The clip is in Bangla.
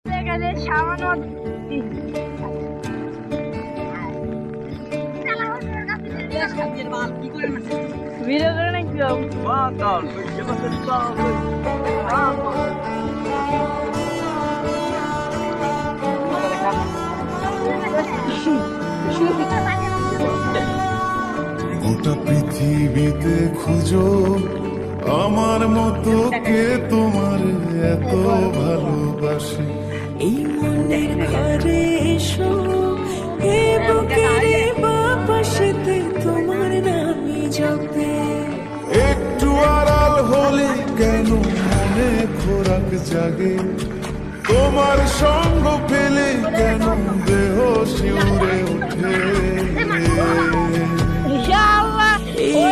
এখানে সামান্য ভিডিও করে নাকি গোটা পৃথিবীতে খুঁজো আমার মতো কে তোমার এত ভালোবাসে। এই মনের ঘরে এসো, এ বুকের বাপাশেতে তোমার নামই জপে। একটু আড়াল হলে কেন মনে খোরাক জাগে, তোমার সঙ্গ পেলে কেন দেহ শিউরে ওঠে। ইনশাআল্লাহ এই